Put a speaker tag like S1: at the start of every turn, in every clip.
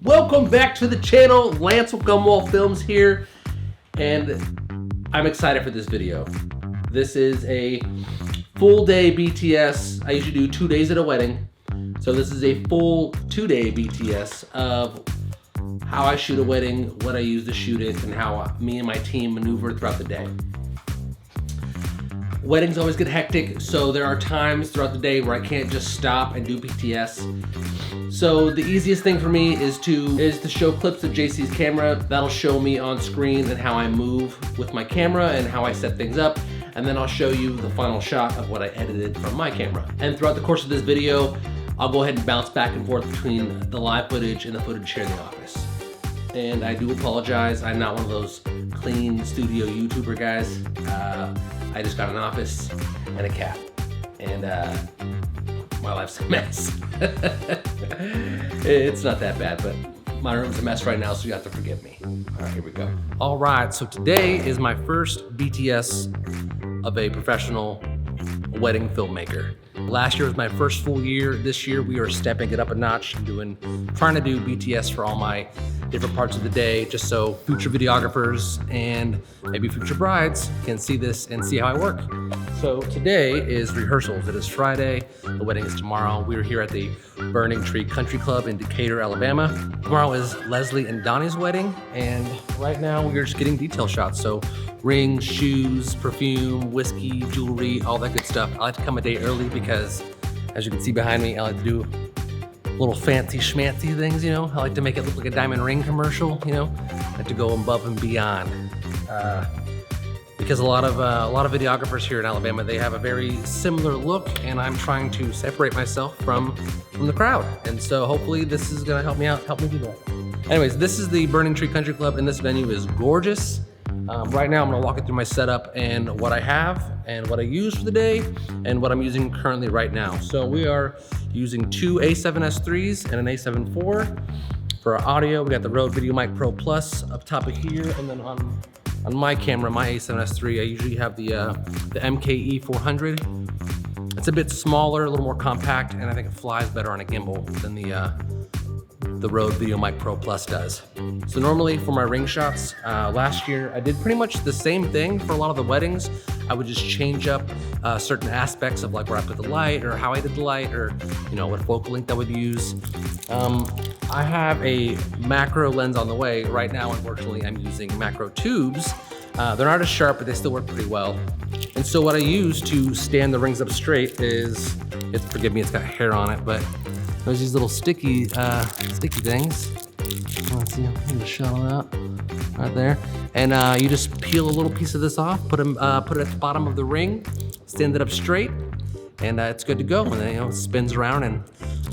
S1: Welcome back to the channel. Lance with Gumwall Films here, and I'm excited for this video. This is a full day BTS. I usually do 2 days at a wedding, so this is a full 2-day BTS of how I shoot a wedding, what I use to shoot it, and how me and my team maneuver throughout the day. Weddings always get hectic, so there are times throughout the day where I can't just stop and do BTS. So the easiest thing for me is to show clips of JC's camera. That'll show me on screen and how I move with my camera and how I set things up. And then I'll show you the final shot of what I edited from my camera. And throughout the course of this video, I'll go ahead and bounce back and forth between the live footage and the footage here in the office. And I do apologize, I'm not one of those clean studio YouTuber guys. I just got an office and a cat, and my life's a mess. It's not that bad, but my room's a mess right now, so you have to forgive me. All right, here we go. All right, so today is my first BTS of a professional wedding filmmaker. Last year was my first full year. This year we are stepping it up a notch and trying to do BTS for all my different parts of the day, just so future videographers and maybe future brides can see this and see how I work. So today is rehearsals. It is Friday, the wedding is tomorrow. We are here at the Burning Tree Country Club in Decatur, Alabama. Tomorrow is Leslie and Donnie's wedding, and right now we're just getting detail shots. So rings, shoes, perfume, whiskey, jewelry, all that good stuff. I like to come a day early because, as you can see behind me, I like to do little fancy schmancy things, you know? I like to make it look like a diamond ring commercial, you know? I like to go above and beyond. Because a lot of videographers here in Alabama, they have a very similar look, and I'm trying to separate myself from the crowd. And so hopefully this is gonna help me do that. Anyways, this is the Burning Tree Country Club, and this venue is gorgeous. Right now I'm gonna walk you through my setup and what I have and what I use for the day and what I'm using currently right now. So we are using two A7S3s and an A7 IV. For our audio, we got the Rode VideoMic Pro Plus up top of here, and then on my camera, my A7S III, I usually have the MKE 400. It's a bit smaller, a little more compact, and I think it flies better on a gimbal than the Rode VideoMic Pro Plus does. So normally for my ring shots, last year I did pretty much the same thing for a lot of the weddings. I would just change up certain aspects of like where I put the light or how I did the light, or you know, what focal length I would use. I have a macro lens on the way. Right now, unfortunately, I'm using macro tubes. They're not as sharp, but they still work pretty well. And so what I use to stand the rings up straight is, forgive me, it's got hair on it, but there's these little sticky things. Let's see, I'm gonna shut them out right there. And you just peel a little piece of this off, put it at the bottom of the ring, stand it up straight, and it's good to go. And then, you know, it spins around and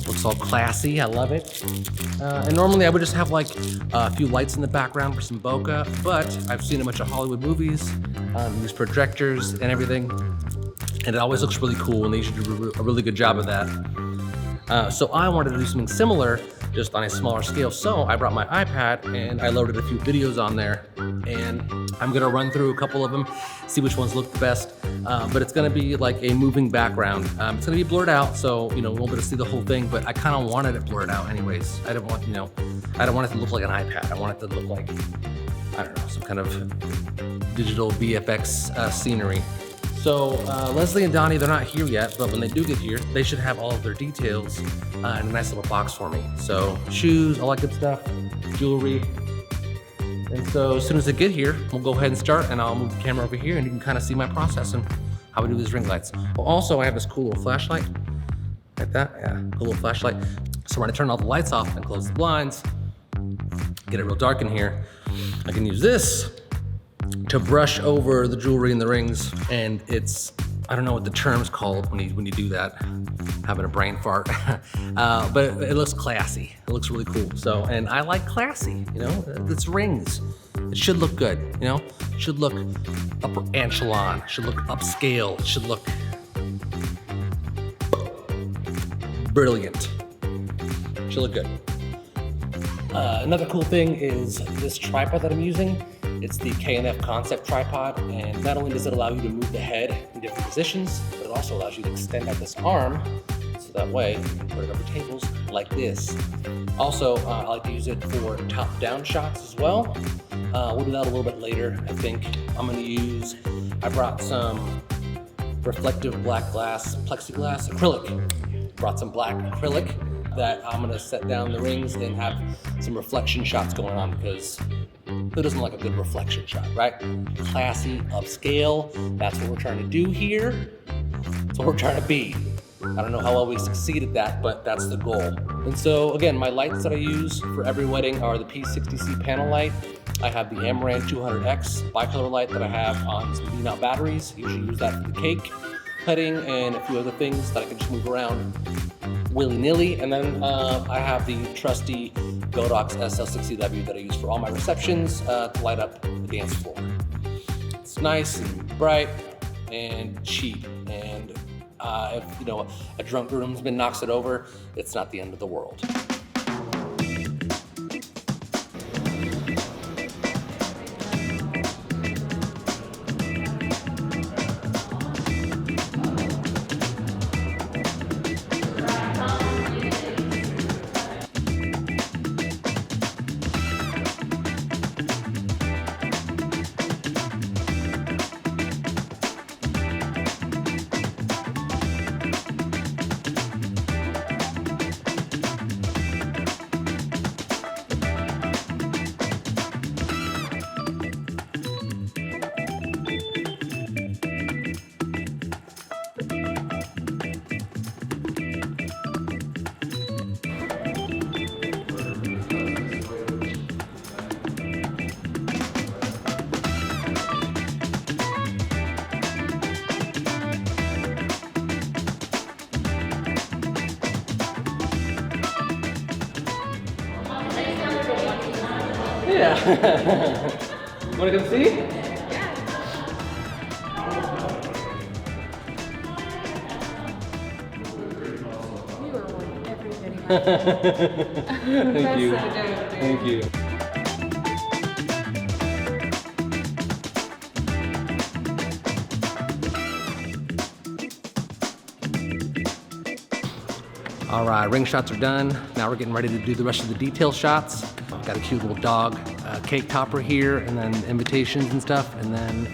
S1: looks all classy. I love it. And normally I would just have like a few lights in the background for some bokeh, but I've seen a bunch of Hollywood movies, use projectors and everything, and it always looks really cool, and they usually do a really good job of that. So I wanted to do something similar, just on a smaller scale. So I brought my iPad and I loaded a few videos on there, and I'm gonna run through a couple of them, see which ones look the best. But it's gonna be like a moving background. It's gonna be blurred out, so you know, we won't be able to see the whole thing, but I kind of wanted it blurred out anyways. I don't want it to look like an iPad. I want it to look like, I don't know, some kind of digital VFX scenery. So Leslie and Donnie, they're not here yet, but when they do get here, they should have all of their details in a nice little box for me. So shoes, all that good stuff, jewelry. And so as soon as they get here, we'll go ahead and start, and I'll move the camera over here and you can kind of see my process and how we do these ring lights. Well, also I have this cool little flashlight, like that, yeah, cool little flashlight. So when I turn all the lights off and close the blinds, get it real dark in here, I can use this to brush over the jewelry and the rings, and it's, I don't know what the term's called when you do that, having a brain fart, but it looks classy. It looks really cool. So, and I like classy, you know, it's rings. It should look good, you know, it should look upper echelon, it should look upscale, it should look brilliant, it should look good. Another cool thing is this tripod that I'm using. It's the K&F Concept tripod, and not only does it allow you to move the head in different positions, but it also allows you to extend out this arm so that way you can put it over tables like this. Also, I like to use it for top-down shots as well. We'll do that a little bit later. I think I brought some reflective black glass, plexiglass, acrylic. Brought some black acrylic that I'm gonna set down the rings and have some reflection shots going on, because who doesn't like a good reflection shot, right? Classy, upscale, that's what we're trying to do here. That's what we're trying to be. I don't know how well we succeed at that, but that's the goal. And so again, my lights that I use for every wedding are the P60C panel light. I have the Amaran 200X bicolor light that I have on some V-mount batteries. I usually use that for the cake cutting and a few other things that I can just move around willy-nilly. And then I have the trusty Godox A7SIII that I use for all my receptions to light up the dance floor. It's nice and bright and cheap, and if a drunk groomsman knocks it over, it's not the end of the world. Yeah. Wanna come see?
S2: Yeah. You are one everybody.
S1: Thank you. Thank you. All right, ring shots are done. Now we're getting ready to do the rest of the detail shots. Got a cute little dog cake topper here, and then invitations and stuff, and then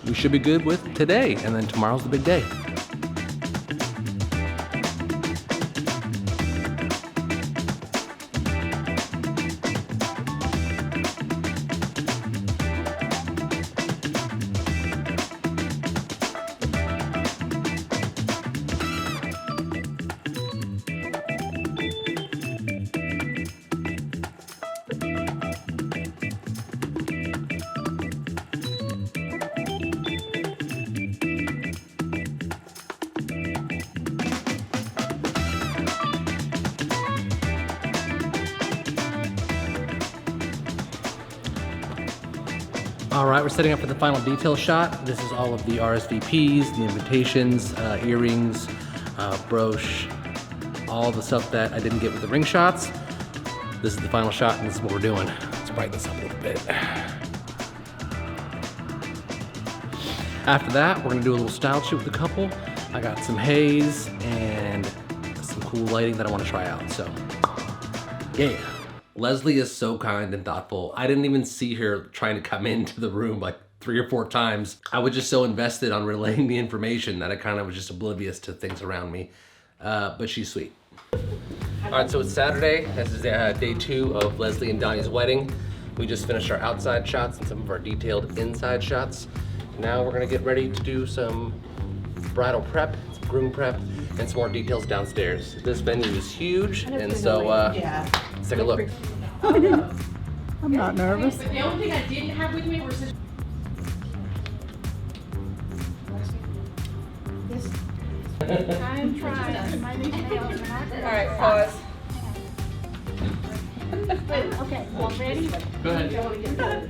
S1: we should be good with today, and then tomorrow's the big day. All right, we're setting up for the final detail shot. This is all of the RSVPs, the invitations, earrings, brooch, all the stuff that I didn't get with the ring shots. This is the final shot, and this is what we're doing. Let's brighten this up a little bit. After that, we're gonna do a little style shoot with the couple. I got some haze and some cool lighting that I wanna try out, so yeah. Leslie is so kind and thoughtful. I didn't even see her trying to come into the room like 3 or 4 times. I was just so invested on relaying the information that I kind of was just oblivious to things around me. But she's sweet. All right, so it's Saturday. This is day 2 of Leslie and Donnie's wedding. We just finished our outside shots and some of our detailed inside shots. Now we're gonna get ready to do some bridal prep, some groom prep, and some more details downstairs. This venue is huge, and so let's take a look.
S3: I'm not nervous.
S2: But the only thing I didn't have with me was this. I'm trying. All right, pause.
S3: Okay, well, ready?
S1: Go ahead.
S2: Are they all in there?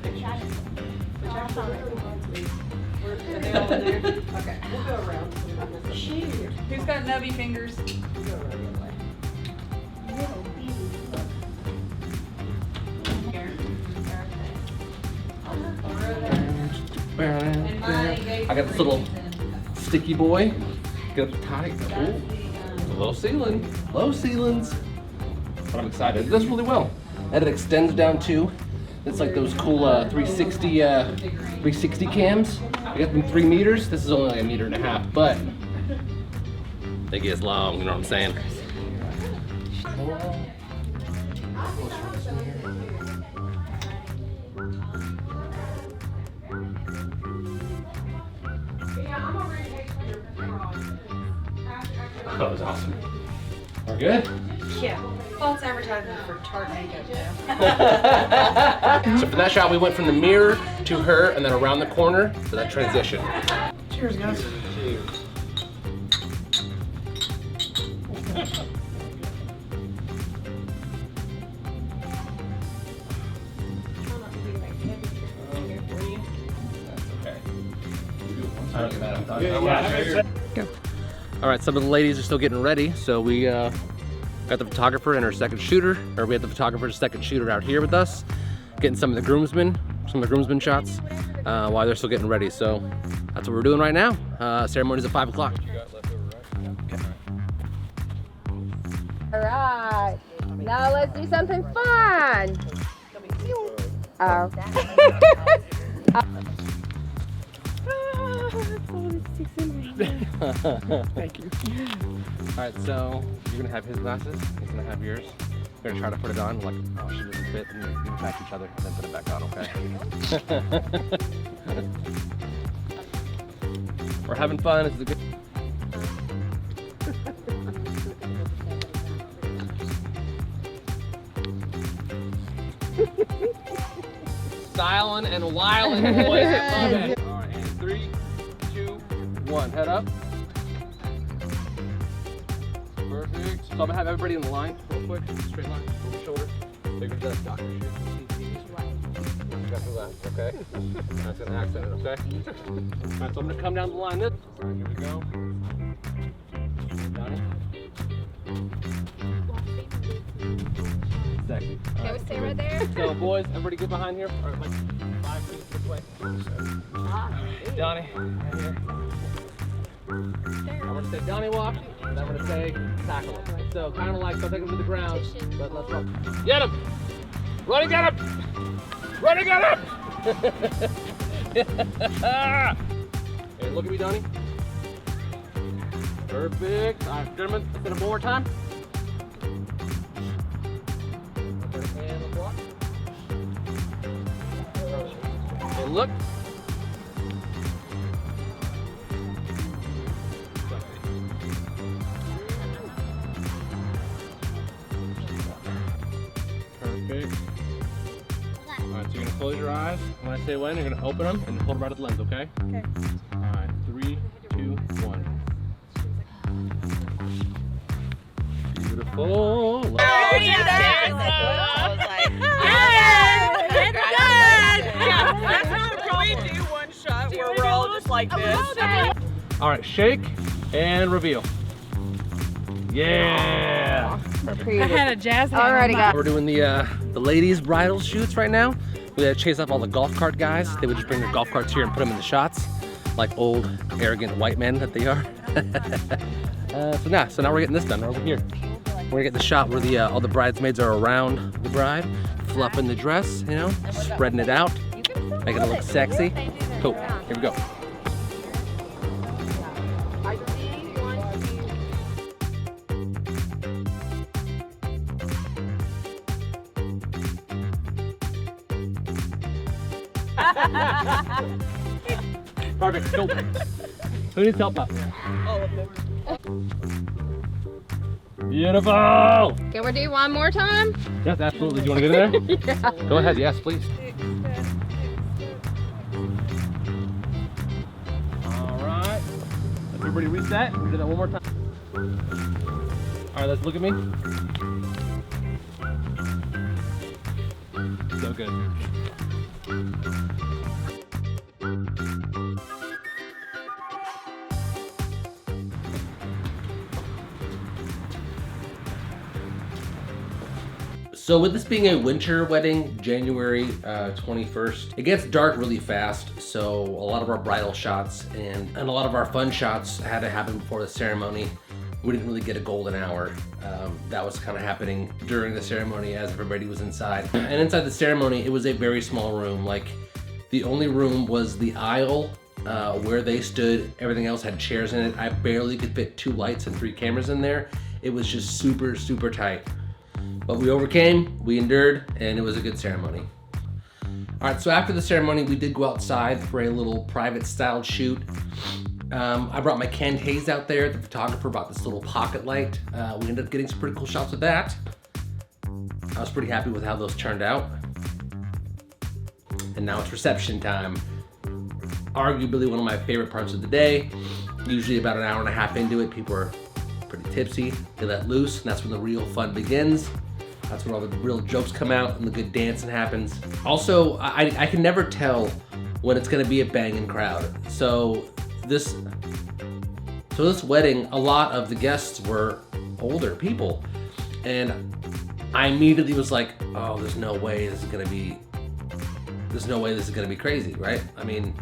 S2: Okay. We'll go around. Who's got nubby fingers?
S1: I got this little sticky boy. Get up tight. Ooh. Low ceiling, low ceilings. But I'm excited. It does really well. And it extends down too. It's like those cool 360 cams. You got them 3 meters. This is only like 1.5 meters, but they get as long. You know what I'm saying? That was awesome. We're good?
S2: Yeah. False advertising for Tarte makeup
S1: So for that shot, we went from the mirror to her and then around the corner for that transition.
S4: Cheers, guys.
S1: Cheers. All right, some of the ladies are still getting ready, so we got the photographer and her second shooter, or we had the photographer's second shooter out here with us, getting some of the groomsmen shots while they're still getting ready. So that's what we're doing right now. Ceremony's at 5 o'clock.
S5: All right, now let's do something fun. Oh.
S1: Thank you. All right, so you're gonna have his glasses. He's gonna have yours. We're gonna try to put it on. Like, oh, she doesn't fit, and we're gonna match each other, and then put it back on. Okay. We're having fun. This is a good. Styling and wiling, boys. I love it. All right, and 3, 2, 1. Head up. Perfect. So I'm gonna have everybody in the line real quick. Straight line, over shoulder. So you're gonna do that doctor shoot. Got the left, okay? That's gonna accent it, okay? All right, so I'm gonna come down the line. All right, here we go. Got it. Sexy.
S5: Can we stay right there?
S1: So boys, everybody get behind here. Or like 5 feet this way. Donnie, right here. I'm gonna say Donnie walk, and I'm gonna say tackle him. So kind of like, don't take him to the ground, but let's go. Get him! Run and get him! Run and get him! Hey, look at me, Donnie. Perfect. All right, gentlemen, let's hit him one more time. And let's walk. Okay, look. Perfect. Alright, so you're gonna close your eyes. When I say when, you're gonna open them and hold them right at the lens, okay?
S2: Okay.
S1: Alright, 3, 2, 1. Beautiful. Love it.
S2: Can we do one shot where we're all just like this?
S1: Alright, shake and reveal. Yeah! Perfect.
S2: I had a jazz hand.
S5: Alrighty, guys.
S1: We're doing the ladies' bridal shoots right now. We had to chase off all the golf cart guys. They would just bring their golf carts here and put them in the shots, like old, arrogant white men that they are. So now we're getting this done over here. We're gonna get the shot where all the bridesmaids are around the bride, fluffing the dress, you know, spreading it out, making it look sexy. Cool. Here we go. Perfect. Cool. Who needs help out?
S2: All of them.
S1: Beautiful.
S5: Can we do one more time?
S1: Yes, absolutely. Do you want to get in there?
S5: Yeah.
S1: Go ahead. Yes, please. All right. Let's everybody reset. Do that one more time. All right, let's look at me. So good. So with this being a winter wedding, January 21st, it gets dark really fast. So a lot of our bridal shots and a lot of our fun shots had to happen before the ceremony. we didn't really get a golden hour. That was kind of happening during the ceremony as everybody was inside. And inside the ceremony, it was a very small room. Like, the only room was the aisle where they stood. Everything else had chairs in it. I barely could fit 2 lights and 3 cameras in there. It was just super, super tight. But we overcame, we endured, and it was a good ceremony. All right, so after the ceremony, we did go outside for a little private styled shoot. I brought my canned haze out there. The photographer brought this little pocket light. We ended up getting some pretty cool shots of that. I was pretty happy with how those turned out. And now it's reception time. Arguably one of my favorite parts of the day. Usually about an hour and a half into it, people are pretty tipsy. They let loose, and that's when the real fun begins. That's when all the real jokes come out and the good dancing happens. Also, I can never tell when it's gonna be a banging crowd. So this wedding, a lot of the guests were older people. And I immediately was like, oh, there's no way this is gonna be crazy, right? I mean,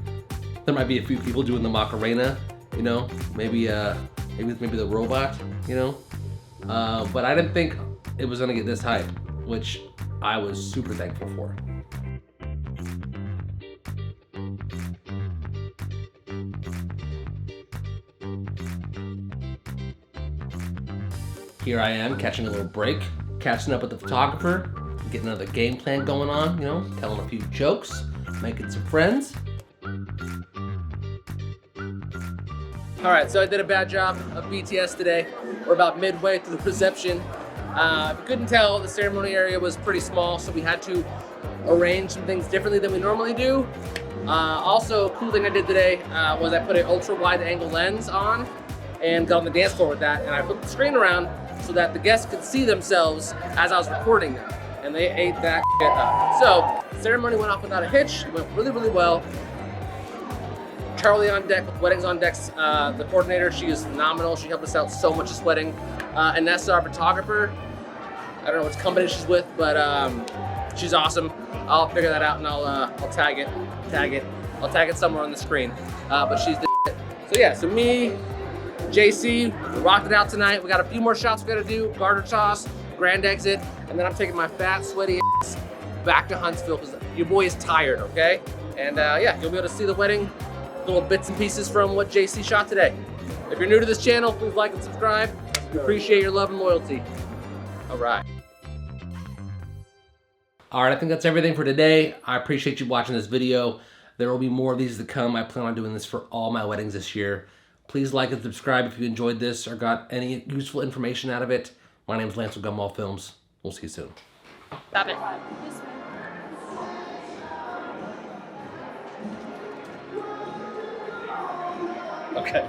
S1: there might be a few people doing the Macarena, you know, maybe the robot, you know? But I didn't think it was gonna get this hype, which I was super thankful for. Here I am catching a little break, catching up with the photographer, getting another game plan going on, you know, telling a few jokes, making some friends. All right, so I did a bad job of BTS today. We're about midway through the reception. If you couldn't tell, the ceremony area was pretty small, so we had to arrange some things differently than we normally do. Also, a cool thing I did today was I put an ultra wide angle lens on and got on the dance floor with that, and I flipped the screen around so that the guests could see themselves as I was recording them, and they ate that shit up. So, the ceremony went off without a hitch. It went really, really well. Charlie on deck with Weddings on Decks, the coordinator, she is phenomenal. She helped us out so much this wedding. And Nessa, our photographer, I don't know which company she's with, but she's awesome. I'll figure that out and I'll tag it. I'll tag it somewhere on the screen. But she's the shit. So yeah, so me, JC, we rocked it out tonight. We got a few more shots we gotta do, garter toss, grand exit, and then I'm taking my fat, sweaty ass back to Huntsville because your boy is tired, okay? And yeah, you'll be able to see the wedding, little bits and pieces from what JC shot today. If you're new to this channel, please like and subscribe. We appreciate your love and loyalty. All right. All right, I think that's everything for today. I appreciate you watching this video. There will be more of these to come. I plan on doing this for all my weddings this year. Please like and subscribe if you enjoyed this or got any useful information out of it. My name is Lance with Gumball Films. We'll see you soon.
S5: Stop it.
S1: Okay.